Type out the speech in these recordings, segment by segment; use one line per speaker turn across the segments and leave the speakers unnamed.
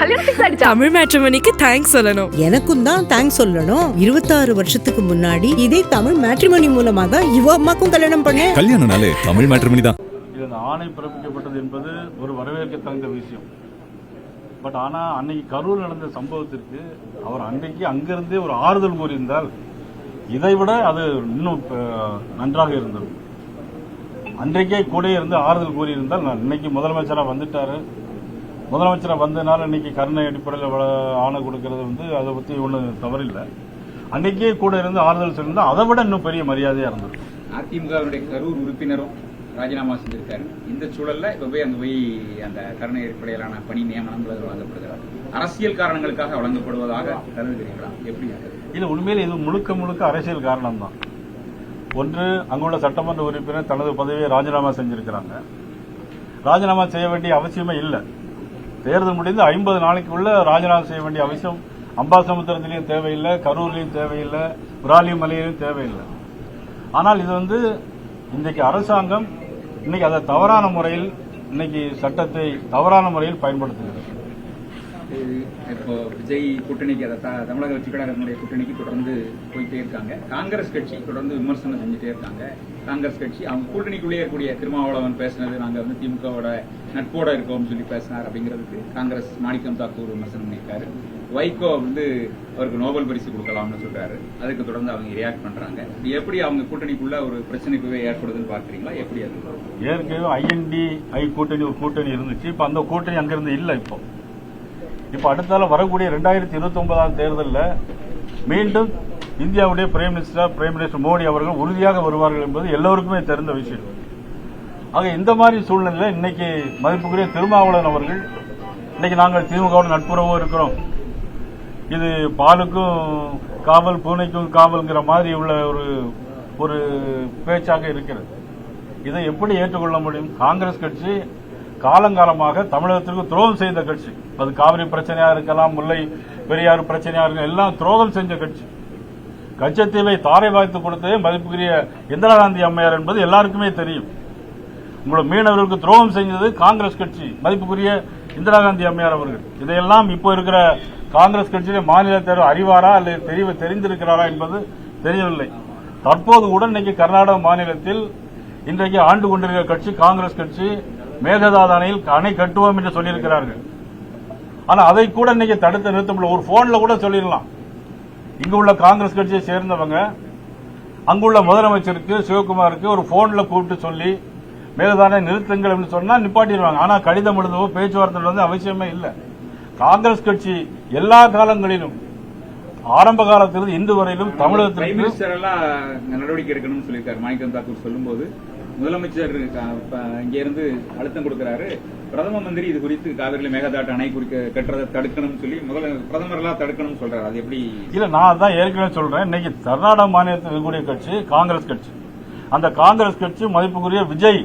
Tamil மேட்ரிமோனிக்கு thanks சொல்லணும்.
எனக்கும் தான் தேங்க்ஸ் சொல்லணும். 26 வருஷத்துக்கு முன்னாடி இதே தமிழ் மேட்ரிமோனி மூலமா தான் இவ அம்மாக்கும் கல்யாணம் பண்ணேன்.
கல்யாணம்னாலே தமிழ் மேட்ரிமோனி தான்.
இது ஆணை பிறப்பிக்கப்பட்டது என்பது ஒரு வரவேற்க தகுந்த விஷயம். பட் ஆனால் அன்னைக்கு கரூர் நடந்த சம்பவத்திற்கு அவர் அன்றைக்கு அங்கிருந்தே ஒரு ஆறுதல் கூறியிருந்தால் இதை விட அது இன்னும் நன்றாக இருந்தது. அன்றைக்கே கூட இருந்து ஆறுதல் கூறியிருந்தால் இன்னைக்கு முதலமைச்சராக வந்துட்டாரு. முதலமைச்சராக வந்ததுனால இன்னைக்கு கருணை அடிப்படையில் ஆணை கொடுக்கறது அதை பற்றி ஒன்றும் தவறில்லை. அன்னைக்கே கூட இருந்து ஆறுதல் சொல்லியிருந்தால் அதை விட இன்னும் பெரிய மரியாதையாக இருந்தது.
அதிமுகவுடைய கரூர் உறுப்பினரும் ராஜினாமா செஞ்சிருக்காரு. இந்த சூழல்ல இப்ப போய் அந்த கருணை அடிப்படையிலான பணி நியமனங்கள் வழங்கப்படுகிறார். அரசியல் காரணங்களுக்காக வழங்கப்படுவதாக கருதுகிறீர்களா? எப்படி
இல்ல, உண்மையில இது முழுக்க முழுக்க அரசியல் காரணம் தான். ஒன்று, அங்குள்ள சட்டமன்ற உறுப்பினர் தனது பதவியை ராஜினாமா செஞ்சிருக்கிறாங்க. ராஜினாமா செய்ய வேண்டிய அவசியமே இல்லை. தேர்தல் முடிந்து 50 நாளைக்குள்ள ராஜினாமா செய்ய வேண்டிய அவசியம் அம்பாசமுத்திரத்திலையும் தேவையில்லை, கரூர்லையும் தேவையில்லை, விராலிமலையிலும் தேவையில்லை. ஆனால் இது இன்றைக்கு அரசாங்கம் இன்னைக்கு அதை தவறான முறையில் இன்னைக்கு சட்டத்தை தவறான முறையில் பயன்படுத்துகிறது.
இப்போ விஜய் கூட்டணிக்கு தமிழக வெற்றி கழகத்தினுடைய கூட்டணிக்கு தொடர்ந்து போயிட்டே இருக்காங்க. காங்கிரஸ் கட்சி தொடர்ந்து விமர்சனம் செஞ்சுட்டே இருக்காங்க. காங்கிரஸ் கட்சி அவங்க கூட்டணிக்குள்ளே இருக்கக்கூடிய திருமாவளவன் பேசினது, நாங்க திமுகவோட நட்போட இருக்கோம்னு சொல்லி பேசினார் அப்படிங்கிறதுக்கு காங்கிரஸ் மாணிக்கம் தாக்கூர் விமர்சனம் பண்ணியிருக்காரு. வைகோ அவருக்கு நோபல் பரிசு கொடுக்கலாம்னு சொல்றாரு. அதுக்கு தொடர்ந்து அவங்க ரியாக்ட் பண்றாங்க. எப்படி அவங்க கூட்டணிக்குள்ள ஒரு பிரச்சனைக்குவே ஏற்படுதுன்னு பாக்குறீங்களா? எப்படி அது?
ஏற்கனவே INDI கூட்டணி ஒரு கூட்டணி இருந்துச்சு. இப்ப அந்த கூட்டணி அங்கிருந்து இல்ல. இப்ப அடுத்தால வரக்கூடிய 2029 தேர்தலில் மீண்டும் இந்தியாவுடைய பிரைம் மினிஸ்டர் மோடி அவர்கள் உறுதியாக வருவார்கள் என்பது எல்லோருக்குமே தெரிந்த விஷயம். ஆக இந்த மாதிரி சூழ்நிலையில் இன்னைக்கு மதிப்புக்குரிய திருமாவளவன் அவர்கள் இன்னைக்கு நாங்கள் திமுகவோட நட்புறவும் இருக்கிறோம், இது பாலுக்கும் காவல் பூனைக்கும் காவல்ங்கிற மாதிரி உள்ள ஒரு பேச்சாக இருக்கிறது. இதை எப்படி ஏற்றுக்கொள்ள முடியும்? காங்கிரஸ் கட்சி காலங்காலமாக தமிழகத்திற்கு துரோகம் செய்த கட்சி. அது காவிரி பிரச்சனையா இருக்கலாம், முல்லை பெரியாறு பிரச்சனையா இருக்கலாம், எல்லாம் துரோகம் செஞ்ச கட்சி. கச்சத்தீவை தாரை வாய்த்து கொடுத்ததே மதிப்புக்குரிய இந்திரா காந்தி அம்மையார் என்பது எல்லாருக்குமே தெரியும். உங்களை மீனவர்களுக்கு துரோகம் செஞ்சது காங்கிரஸ் கட்சி, மதிப்புக்குரிய இந்திரா காந்தி அம்மையார் அவர்கள். இதையெல்லாம் இப்போ இருக்கிற காங்கிரஸ் கட்சியிலே மாநில தேர்வு அறிவாரா அல்லது தெரிந்திருக்கிறாரா என்பது தெரியவில்லை. தற்போது கூட இன்னைக்கு கர்நாடக மாநிலத்தில் இன்றைக்கு ஆண்டு கொண்டிருக்கிற கட்சி காங்கிரஸ் கட்சி மேகதாது அணையில் அணை கட்டுவோம் என்று சொல்லியிருக்கிறார்கள். ஆனா அதை கூட இன்னைக்கு தடுத்து நிறுத்த முடியல. ஒரு போன்ல கூட சொல்லிடலாம். இங்கு உள்ள காங்கிரஸ் கட்சியை சேர்ந்தவங்க அங்குள்ள முதலமைச்சருக்கு சிவகுமாருக்கு ஒரு போன்ல கூப்பிட்டு சொல்லி மேகதானை நிறுத்துங்கள் என்று சொன்னா நிப்பாட்டிடுவாங்க. ஆனா கடிதம் எழுதவோ பேச்சுவார்த்தை அவசியமே இல்லை. காங்கிரஸ் கட்சி எல்லா காலங்களிலும் ஆரம்ப காலத்திலிருந்து இன்று வரையிலும் தமிழகத்திற்கு
நடவடிக்கை எடுக்கணும்னு சொல்லியிருக்காரு மாணிக்கம் தாக்கூர். சொல்லும்போது முதலமைச்சர் இங்க இருந்து அழுத்தம் கொடுக்கிறாரு. பிரதம மந்திரி இது குறித்து காவிரியில் மேகதாட்டு அணை கட்டுறதை தடுக்கணும்னு சொல்லி பிரதமர் எல்லாம் தடுக்கணும்னு சொல்றாரு. அது எப்படி?
இல்ல, நான் தான் ஏற்கனவே சொல்றேன். இன்னைக்கு கர்நாடக மாநிலத்தில் இருக்கக்கூடிய கட்சி காங்கிரஸ் கட்சி. அந்த காங்கிரஸ் கட்சி மதிப்புக்குரிய விஜய்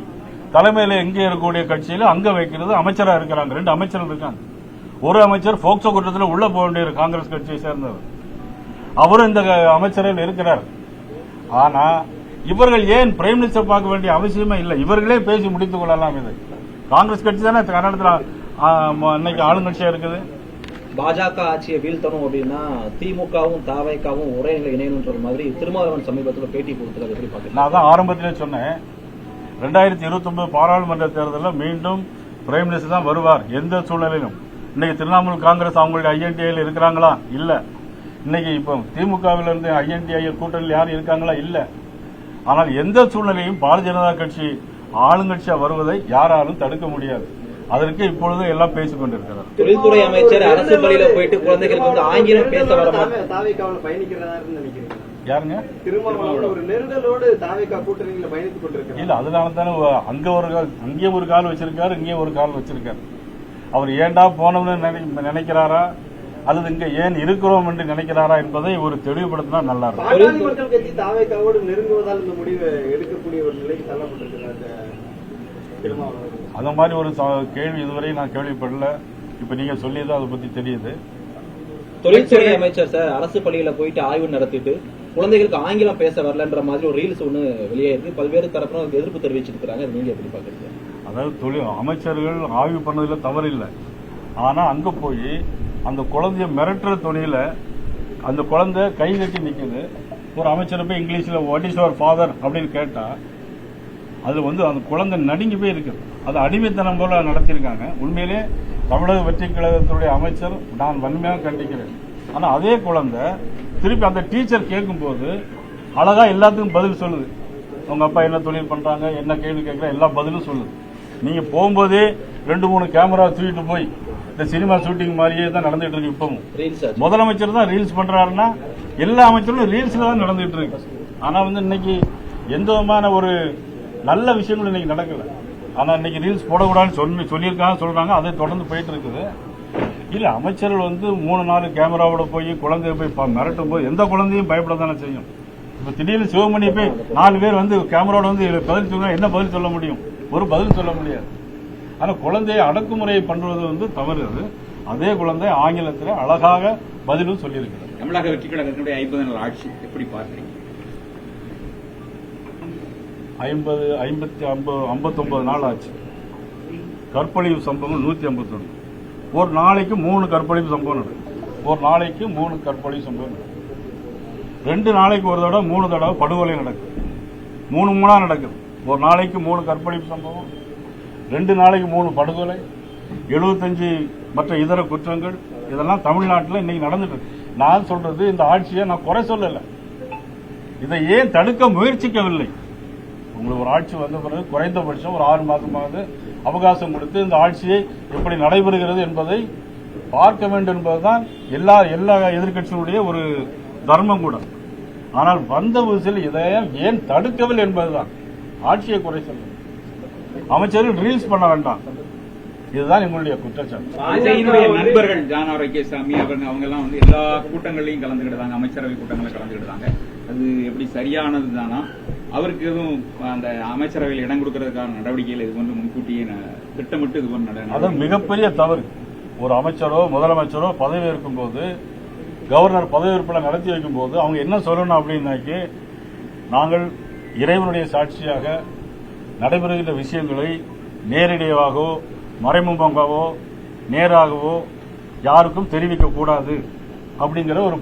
தலைமையில எங்கே இருக்கக்கூடிய கட்சியில அங்க வைக்கிறது அமைச்சராக இருக்கிறாங்க. 2 அமைச்சர்கள் இருக்காங்க. ஒரு அமைச்சர் போக்சோ குற்றத்தில் உள்ள போக வேண்டிய காங்கிரஸ் கட்சியை சேர்ந்தவர், அவரும் இந்த அமைச்சரில் இருக்கிறார். ஆனா இவர்கள் ஏன் பிரைம் மினிஸ்டர் பார்க்க வேண்டிய அவசியமே இல்லை. இவர்களே பேசி முடித்துக் கொள்ளலாம். இது காங்கிரஸ் கட்சி தானே கர்நாடகத்தில் இன்னைக்கு ஆளுங்கட்சியா இருக்குது.
பாஜக ஆட்சியை வீழ்த்தணும் அப்படின்னா திமுகவும் தாவேகவும் ஒரே நிலை இணையணுன்ற மாதிரி திருமாவளவன் சமீபத்தில் பேட்டி கொடுத்தது எப்படி பாக்குறீங்க? நான்
தான் ஆரம்பத்திலே சொன்னேன், 2029 பாராளுமன்ற தேர்தலில் மீண்டும் பிரைம் மினிஸ்டர் தான் வருவார் எந்த சூழ்நிலையிலும். இன்னைக்கு திரிணாமுல் காங்கிரஸ் அவங்களுடைய INDI இருக்கிறாங்களா? இல்ல. இன்னைக்கு இப்போ திமுகவில் இருந்து INDI கூட்டணியில் யாரும் இருக்காங்களா? இல்ல. ஆனால் எந்த சூழ்நிலையும் பாரதிய ஜனதா கட்சி ஆளுங்கட்சியா வருவதை யாராலும் தடுக்க முடியாது. அதற்கு இப்பொழுது எல்லாம் பேசிக் கொண்டிருக்கிறார்.
தொழில்துறை அமைச்சர் அரசு பள்ளியில போயிட்டு குழந்தைகளுக்கு ஆங்கிலம் பேச வர
யாருங்க? இல்ல, அதனால தானே அங்கே ஒரு கால் வச்சிருக்காரு, இங்கே ஒரு கால் வச்சிருக்காரு. அவர் ஏண்டா போனோம்னு நினைக்கிறாரா அல்லது இங்க ஏன் இருக்கிறோம் என்று நினைக்கிறாரா என்பதை ஒரு தெளிவுபடுத்தினா நல்லா இருக்கும்.
மக்கள் கட்சி தாவேக்காவோடு நெருங்குவதால் இந்த முடிவை எடுக்கக்கூடிய ஒரு நிலைக்கு தள்ளப்பட்டிருக்கிறார்.
அந்த மாதிரி ஒரு கேள்வி இதுவரை நான் கேள்விப்படல. இப்ப நீங்க சொல்லியதான் அதை பத்தி தெரியுது.
தொழில்துறை அமைச்சர் சார் அரசு பள்ளியில போயிட்டு ஆய்வு நடத்திட்டு குழந்தைகளுக்கு ஆங்கிலம் பேச வரலன்ற மாதிரி ஒரு ரீல்ஸ் ஒண்ணு வெளியே இருக்கு. பல்வேறு தரப்பினர் எதிர்ப்பு தெரிவிச்சிருக்காங்க. நீங்க எப்படி பாக்குறீங்க?
அதாவது அமைச்சர்கள் ஆய்வு பண்ணதுல தவறில்லை. ஆனா அங்க போய் அந்த குழந்தைய மிரட்டுற துணியில அந்த குழந்தை கை கட்டி நிக்குது. ஒரு அமைச்சர் போய் இங்கிலீஷ்ல வாட் இஸ் யுவர் ஃபாதர் அப்படின்னு கேட்டா அது அந்த குழந்தை நடுங்கி போய் இருக்குது. அது அடிமைத்தனம் போல நடத்தியிருக்காங்க. உண்மையிலே தமிழக வெற்றி கழகத்துடைய அமைச்சர் நான் வன்மையாக கண்டிக்கிறேன். ஆனா அதே குழந்தை திருப்பி அந்த டீச்சர் கேட்கும்போது அழகா எல்லாத்துக்கும் பதில் சொல்லுது. உங்க அப்பா என்ன தொழில் பண்றாங்க, என்ன கேள்வி கேட்கற, எல்லா பதிலும் சொல்லுது. நீங்க போகும்போதே 2-3 கேமரா தூக்கிட்டு போய் இந்த சினிமா ஷூட்டிங் மாதிரியே தான் நடந்துட்டு இருக்கு. இப்பவும் முதலமைச்சர் தான் ரீல்ஸ் பண்றாருன்னா எல்லா அமைச்சரும் ரீல்ஸ்ல தான் நடந்துட்டு இருக்கு. ஆனா இன்னைக்கு எந்த விதமான ஒரு நல்ல விஷயங்கள் இன்னைக்கு நடக்கல. ஆனா இன்னைக்கு ரீல்ஸ் போடக்கூடாதுன்னு சொல்லியிருக்காங்க, சொல்றாங்க. அதை தொடர்ந்து போயிட்டு இருக்குது. இல்ல அமைச்சர்கள் 3-4 கேமராவோட போய் குழந்தைய போய் மிரட்டும் போது எந்த குழந்தையும் பயப்பட தானே செய்யும். இப்ப திடீர்னு சிவமணி போய் 4 பேர் கேமராவோட பதில் சொல்ல என்ன பதில் சொல்ல முடியும்? ஒரு பதில் சொல்ல முடியாது. ஆனா குழந்தையை அடக்குமுறையை பண்றது தவறு. அது அதே குழந்தை ஆங்கிலத்தில் அழகாக பதிலும் சொல்லியிருக்கிறது.
தமிழக வெற்றி கழகத்தினுடைய 50 நாள் ஆட்சி எப்படி பார்க்கிறீங்க?
59 நாள் ஆச்சு. கற்பழிவு சம்பவம் 151. ஒரு நாளைக்கு 3 கற்பழிவு சம்பவம் நடக்குது. ஒரு நாளைக்கு 3 கற்பழிவு சம்பவம் நடக்குது. 2 நாளைக்கு ஒரு தடவை 3 தடவை படுகொலை நடக்குது. 3 நடக்குது. ஒரு நாளைக்கு 3 கற்பழிப்பு சம்பவம், 2 நாளைக்கு 3 படுகொலை, 75 மற்ற இதர குற்றங்கள். இதெல்லாம் தமிழ்நாட்டில் இன்னைக்கு நடந்துட்டு இருக்கு. நான் சொல்றது இந்த ஆட்சியை நான் குறை சொல்லல. இதை ஏன் தடுக்க முயற்சிக்கவில்லை? உங்களுக்கு ஒரு ஆட்சி வந்த பிறகு குறைந்தபட்சம் ஒரு 6 மாதமாவது அவகாசம் கொடுத்து இந்த ஆட்சியை எப்படி நடைபெறுகிறது என்பதை பார்க்க வேண்டும் என்பதுதான் எல்லா எதிர்க்கட்சிகளுடைய ஒரு தர்மம் கூட. ஆனால் வந்த புதுசில் இதையும் ஏன் தடுக்கவில்லை என்பதுதான். ஆட்சியை குறை சொல்ல அமைச்சர்கள் ரீல்ஸ் பண்ண வேண்டாம். இதுதான் எங்களுடைய குற்றச்சாட்டு.
விஜயினுடைய நண்பர்கள் ஜான் ஆரோக்கியசாமி அவங்க எல்லாம் எல்லா கூட்டங்களையும் கலந்துக்கிட்டாங்க, அமைச்சரவை கூட்டங்களை கலந்துக்கிட்டாங்க. அது எப்படி சரியானது தானா? அவருக்கு எதுவும் அந்த அமைச்சரவையில் இடம் கொடுக்கறதுக்கான நடவடிக்கைகள் இது போன்று முன்கூட்டியே திட்டமிட்டு இது போன்று
அது மிகப்பெரிய தவறு. ஒரு அமைச்சரோ முதலமைச்சரோ பதவி ஏற்கும் போது, கவர்னர் பதவியேற்பு நடத்தி வைக்கும் போது அவங்க என்ன சொல்லணும் அப்படின்னாக்கி, நாங்கள் இறைவனுடைய சாட்சியாக நடைபெறுகின்ற விஷயங்களை நேரடியாகவோ மறைமுகமாகவோ நேராகவோ யாருக்கும் தெரிவிக்க கூடாது அப்படிங்கிற ஒரு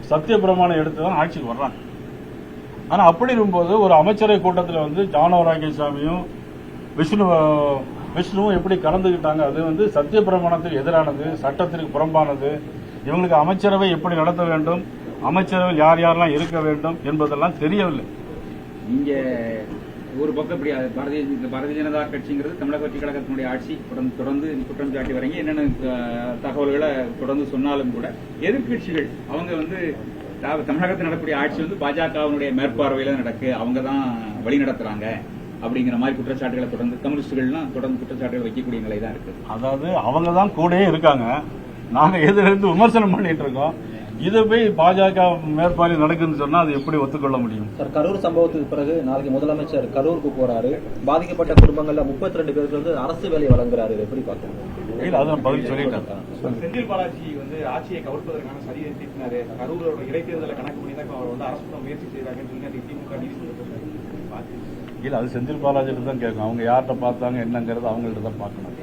சத்திய பிரமாணம் எடுத்து தான் ஆட்சிக்கு வர்றாங்க. ஆனா அப்படி இருக்கும்போது ஒரு அமைச்சரவை கூட்டத்தில் ஜான் ஆரோக்கியசாமியும் விஷ்ணுவும் எப்படி கலந்துகிட்டாங்க? அது சத்திய பிரமாணத்துக்கு எதிரானது, சட்டத்திற்கு புறம்பானது. இவங்களுக்கு அமைச்சரவை எப்படி நடத்த வேண்டும், அமைச்சரவையில் யார் யாரெல்லாம் இருக்க வேண்டும் என்பதெல்லாம் தெரியவில்லை.
நீங்க ஒரு பக்கம் இப்படி பாரதிய ஜனதா கட்சிங்கிறது தமிழக வெற்றி கழகத்தினுடைய ஆட்சி தொடர்ந்து குற்றம் சாட்டி வரீங்க. என்னென்ன தகவல்களை தொடர்ந்து சொன்னாலும் கூட எதிர்கட்சிகள் அவங்க தமிழகத்தில் நடக்கக்கூடிய ஆட்சி பாஜகவினுடைய மேற்பார்வையில நடக்கு, அவங்க தான் வழி நடத்துறாங்க அப்படிங்கிற மாதிரி குற்றச்சாட்டுகளை தொடர்ந்து கம்யூனிஸ்டுகள்லாம் தொடர்ந்து குற்றச்சாட்டுகள் வைக்கக்கூடிய நிலை தான் இருக்கு.
அதாவது அவங்க தான் கூடயே இருக்காங்க, நாங்க எதிர்த்து விமர்சனம் பண்ணிட்டு இருக்கோம். இதை போய் பாஜக மேற்பார்வை நடக்குதுன்னு சொன்னா அது எப்படி ஒத்துக்கொள்ள முடியும்?
சார், கரூர் சம்பவத்துக்கு பிறகு நாளைக்கு முதலமைச்சர் கரூருக்கு போறாரு. பாதிக்கப்பட்ட குடும்பங்கள்ல 32 பேருக்கு அரசு வேலை வழங்குறாரு. எப்படி பாக்குறீங்க?
அதான் பதில் சொல்லிட்டாங்க.
செந்தில் பாலாஜி ஆட்சியை கவிழ்ப்பதற்கான சரியை தீட்டினாரு. கரூரோட இடைத்தேர்தலை கணக்கு பண்ணி தான் அவர் அரசு முயற்சி செய்யறாங்கன்னு சொல்லி திமுக
இல்ல, அது செந்தில் பாலாஜிட்டு தான் கேட்கும். அவங்க யார்கிட்ட பார்த்தாங்க என்னங்கிறது அவங்கள்ட்ட தான் பார்க்கணும்.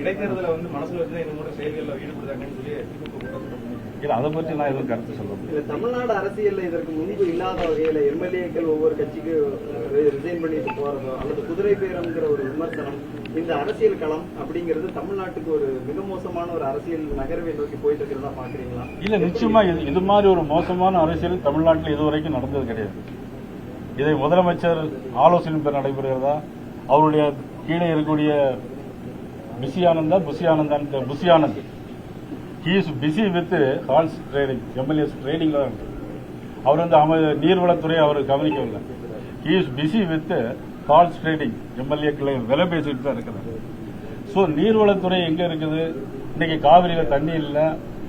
இடைத்தேர்தலை மனசுல வச்சுதான் இந்த மூட செயல்களில் ஈடுபடுறாங்கன்னு சொல்லி
இல்ல, அதை பற்றி நான் எதுவும் கருத்து சொல்றேன்.
தமிழ்நாடு அரசியல் இதற்கு முன்பு இல்லாத வகையில எம்எல்ஏக்கள் ஒவ்வொரு கட்சிக்கு ரிசைன் பண்ணிட்டு போறதோ அல்லது குதிரை பேரம்ங்கிற ஒரு விமர்சனம், இந்த அரசியல் களம் அப்படிங்கிறது தமிழ்நாட்டுக்கு ஒரு மிக மோசமான ஒரு அரசியல் நகர்வை நோக்கி போயிட்டு இருக்கிறதா பாக்குறீங்களா?
இல்ல, நிச்சயமா இது மாதிரி ஒரு மோசமான அரசியல் தமிழ்நாட்டில் இதுவரைக்கும் நடந்தது கிடையாது. இதை முதலமைச்சர் ஆலோசனை பெற நடைபெறுகிறதா? அவருடைய கீழே இருக்கக்கூடிய Bussy Anand he is busy with horse trading, MLA's trading. அவர் நீர்வளத்துறை அவர் கவனிக்கவில்லை. he is busy with horse trading. MLAக்களை விலை பேசிட்டு தான் இருக்கிறார். ஸோ நீர்வளத்துறை எங்க இருக்குது? இன்னைக்கு காவிரியில தண்ணி இல்லை,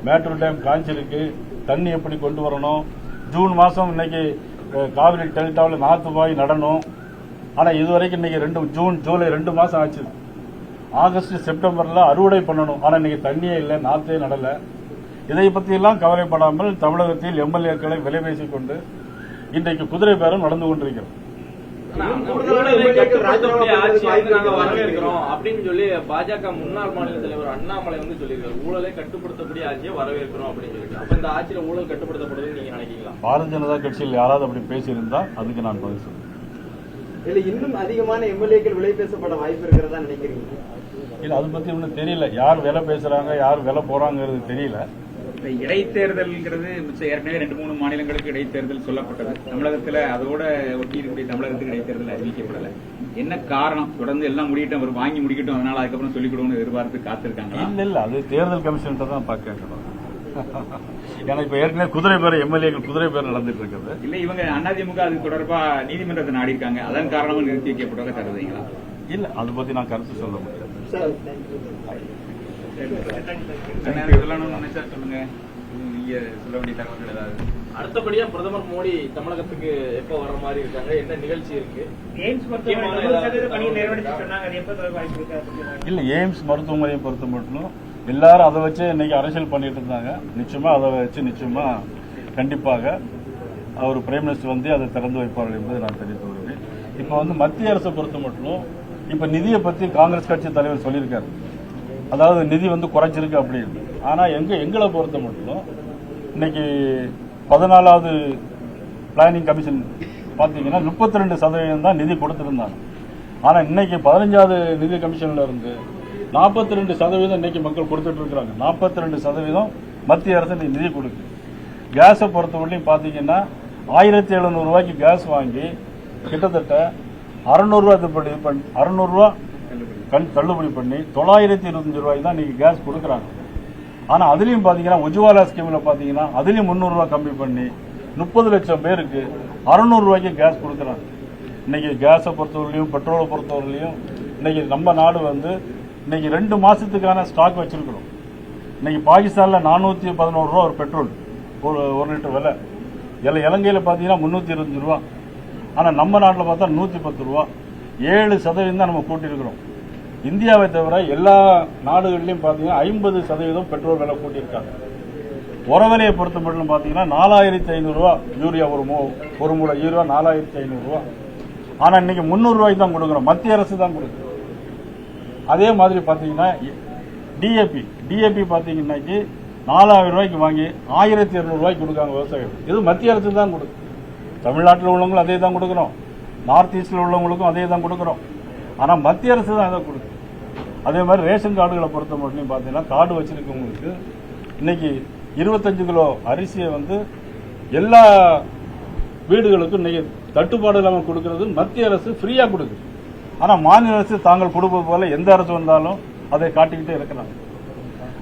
மேட்டூர் டேம் காய்ச்சிருக்கு, தண்ணி எப்படி கொண்டு வரணும்? ஜூன் மாசம் இன்னைக்கு காவிரி டெல்டாவில் நாத்து பாய் நடணும். ஆனா இதுவரைக்கும் இன்னைக்கு ஜூன் ஜூலை 2 மாசம் ஆச்சு. ஆகஸ்ட் செப்டம்பர்ல அறுவடை பண்ணணும். ஆனா இன்னைக்கு தண்ணியே இல்லை, நாத்தே நடல. இதை பத்தி எல்லாம் கவலைப்படாமல் தமிழகத்தில் எம்எல்ஏக்களை விலை பேசிக் கொண்டு இன்றைக்கு குதிரை பேரம் நடந்து கொண்டிருக்கிறது.
கூடுதலான எம்எல்ஏக்கள் ராஜினாமா பண்றதுக்கு வாய்ப்பு
நாங்க
இருக்கு.
வரவேற்கிறோம் அப்படின்னு சொல்லி பாஜக முன்னாள் மாநில தலைவர் அண்ணாமலை வந்து சொல்லியிருக்காரு. ஊழலை கட்டுப்படுத்தக்கூடிய ஆட்சியை வரவேற்கிறோம் அப்படின்னு சொல்லிட்டு. அப்ப இந்த ஆட்சியில ஊழல் கட்டுப்படுத்தப்படுதுன்னு நீங்க நினைக்கிறீங்களா?
பாரதிய ஜனதா கட்சியில் யாராவது அப்படி பேசியிருந்தா அதுக்கு நான் பதில் சொல்றேன்.
இல்ல இன்னும் அதிகமான எம்எல்ஏக்கள் விலை பேசப்பட வாய்ப்பு இருக்கிறதா நினைக்கிறீங்க?
இல்ல அதை பத்தி ஒன்றும் தெரியல. யார் விலை பேசுறாங்க யார் விலை போறாங்கிறது தெரியல.
இந்த இடைத்தேர்தல்ங்கிறது ஏற்கனவே 2-3 மாநிலங்களுக்கு இடைத்தேர்தல் சொல்லப்பட்டது. தமிழகத்துல அதோட ஒட்டி இருக்கக்கூடிய தமிழகத்துக்கு இடைத்தேர்தல் அறிவிக்கப்படல. என்ன காரணம்? தொடர்ந்து எல்லாம் முடிக்கட்டும், அவர் வாங்கி முடிக்கட்டும், அதனால அதுக்கப்புறம் சொல்லிக் கொடுக்கணும்னு எதிர்பார்த்து காத்திருக்காங்க.
இல்ல அது தேர்தல் கமிஷன் தான் பார்க்கணும். ஏன்னா இப்ப ஏற்கனவே குதிரை பேர் எம்எல்ஏக்கள் குதிரை பேர் நடந்துட்டு இருக்கிறது.
இல்ல இவங்க அதிமுக அது தொடர்பா நீதிமன்றத்தை நாடி இருக்காங்க. அதன் காரணமா நிறுத்தி வைக்கப்பட்டதாக கருதுறீங்களா?
இல்ல அதை பத்தி நான் கருத்து சொல்ல முடியாது.
சார்
சொல்லணும்னு நினைச்சா சொல்லுங்க. நீங்க சொல்ல வேண்டிய தகவல்கள் ஏதாவது?
அடுத்தபடியா பிரதமர் மோடி தமிழகத்துக்கு எப்ப வர மாதிரி இருக்காங்க? என்ன நிகழ்ச்சி இருக்கு?
இல்ல எய்ம்ஸ் மருத்துவமனையை பொறுத்த மட்டும் எல்லாரும் அதை வச்சு இன்னைக்கு அரசியல் பண்ணிட்டு இருந்தாங்க. நிச்சயமா அதை வச்சு நிச்சயமா கண்டிப்பாக அவர் பிரைம் மினிஸ்டர் வந்து அதை திறந்து வைப்பார்கள் என்பதை நான் தெரிவித்து வருகிறேன். இப்ப வந்து மத்திய அரசை பொறுத்த மட்டும் இப்ப நிதியை பத்தி காங்கிரஸ் கட்சி தலைவர் சொல்லியிருக்காரு. அதாவது நிதி வந்து குறைச்சிருக்கு அப்படின்னு. ஆனா எங்களை பொறுத்த மட்டும் இன்னைக்கு 14வது பிளானிங் கமிஷன் பாத்தீங்கன்னா 32% தான் நிதி கொடுத்திருந்தாங்க. ஆனா இன்னைக்கு 15வது நிதி கமிஷன்ல இருந்து 42% இன்னைக்கு மக்கள் கொடுத்துட்டு இருக்காங்க. 42% மத்திய அரசு நிதி கொடுக்கு. கேஸை பொறுத்தவரையும் பாத்தீங்கன்னா 1700 ரூபாய்க்கு கேஸ் வாங்கி கிட்டத்தட்ட 600 ரூபா தள்ளுபடி பண்ணி 925 ரூபாய்க்கு தான் நீங்க கேஸ் கொடுக்குறாங்க. ஆனா அதுலயும் பாத்தீங்கன்னா உஜ்வாலா ஸ்கீம்ல பாத்தீங்கன்னா அதுலயும் 300 ரூபாய் கம்மி பண்ணி 30 லட்சம் பேருக்கு 600 ரூபாய்க்கு கேஸ் கொடுக்குறாங்க. இன்னைக்கு கேஸை பொறுத்தவரையிலையும் பெட்ரோலை பொறுத்தவரையிலையும் இன்னைக்கு நம்ம நாடு வந்து இன்னைக்கு 2 மாசத்துக்கான ஸ்டாக் வச்சிருக்கிறோம். இன்னைக்கு பாகிஸ்தான்ல 411 ரூபா ஒரு பெட்ரோல் ஒரு லிட்டர் விலை. இலங்கையில பாத்தீங்கன்னா 325 ரூபா. ஆனா நம்ம நாட்டில் பார்த்தா 110 ரூபா. 7% தான் நம்ம கூட்டியிருக்கிறோம். இந்தியாவை தவிர எல்லா நாடுகளிலும் பாத்தீங்கன்னா 50% பெட்ரோல் விலை கூட்டியிருக்காங்க. உரவிலையை பொறுத்த மட்டும் பாத்தீங்கன்னா 4500 ரூபா யூரியா ஒரு மூளை யூரியா 4500 ரூபா. ஆனா இன்னைக்கு 300 ரூபாய்க்கு தான் கொடுக்குறோம். மத்திய அரசு தான் கொடுக்குறோம். அதே மாதிரி பாத்தீங்கன்னா டிஏபி பாத்தீங்கன்னா 4000 ரூபாய்க்கு வாங்கி 1200 ரூபாய்க்கு கொடுக்காங்க விவசாயிகள். இது மத்திய அரசு தான் கொடுக்கும். தமிழ்நாட்டில் உள்ளவங்களும் அதே தான் கொடுக்குறோம். நார்த் ஈஸ்ட்ல உள்ளவங்களுக்கும் அதே தான் கொடுக்குறோம். ஆனா மத்திய அரசு தான் அதை கொடுக்கும். அதே மாதிரி ரேஷன் கார்டுகளை பொறுத்த மட்டும் பாத்தீங்கன்னா கார்டு வச்சிருக்கவங்களுக்கு இன்னைக்கு 25 கிலோ அரிசியை வந்து எல்லா வீடுகளுக்கும் இன்னைக்கு தட்டுப்பாடு இல்லாமல் கொடுக்கறது மத்திய அரசு ஃப்ரீயா கொடுக்குது. ஆனா மாநில அரசு தாங்கள் கொடுப்பது போல எந்த அரசு வந்தாலும் அதை காட்டிக்கிட்டே இருக்கிறாங்க.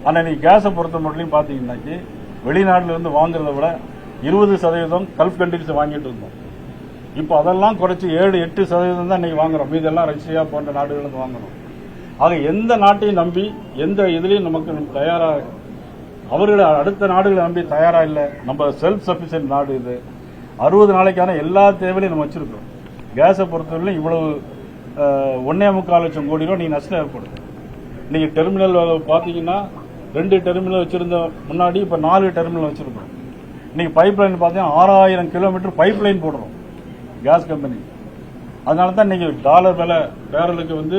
ஆனா இன்னைக்கு கேஸை பொறுத்த மட்டும் பாத்தீங்கன்னாக்கி வெளிநாட்டுல இருந்து வாங்குறத விட 20% கல்ஃப் கண்ட்ரிஸ் வாங்கிட்டு இருந்தோம். இப்ப அதெல்லாம் குறைச்சி 7-8% தான் இன்னைக்கு வாங்குறோம். மீதெல்லாம் ரஷ்யா போன்ற நாடுகள் வாங்குறோம். ஆக எந்த நாட்டையும் நம்பி எந்த இதுலயும் நமக்கு தயாரா அவர்களை அடுத்த நாடுகளை நம்பி தயாரா இல்ல. நம்ம செல்ஃப் சபிஷியன்ட் நாடு இது. 60 நாளைக்கான எல்லா தேவையும் நம்ம வச்சிருக்கோம். கேஸை பொறுத்தவரையிலும் இவ்வளவு 1.25 லட்சம் கோடி ரூபாய் நீங்க நஷ்டம் ஏற்படுது. இன்னைக்கு டெர்மினல் பாத்தீங்கன்னா 2 டெர்மினல் வச்சிருந்த முன்னாடி இப்ப 4 டெர்மினல் வச்சிருக்கோம். இன்னைக்கு பைப் லைன் பாத்தீங்கன்னா 6000 கிலோமீட்டர் பைப் லைன் போடுறோம் கேஸ் கம்பெனி. அதனால தான் இன்னைக்கு டாலர் விலை பேரலுக்கு வந்து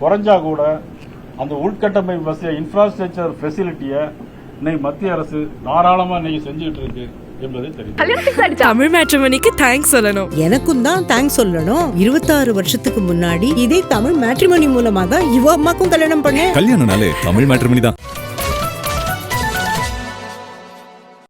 குறைஞ்சா கூட அந்த உள்கட்டமைப்பு வசதியை இன்ஃப்ராஸ்ட்ரக்சர் ஃபெசிலிட்டியை இன்னைக்கு மத்திய அரசு தாராளமா இன்னைக்கு செஞ்சுட்டு இருக்கு என்பது தெரியும்.
தமிழ் மேட்ரிமோனிக்கு தேங்க்ஸ் சொல்லணும்.
எனக்கும் தான் தேங்க்ஸ் சொல்லணும். 26 வருஷத்துக்கு முன்னாடி இதே தமிழ் மேட்ரிமோனி மூலமாக இவ அம்மாக்கும் கல்யாணம் பண்ணேன்.
கல்யாணம்னாலே தமிழ் மேட்ரிமோனி தான்.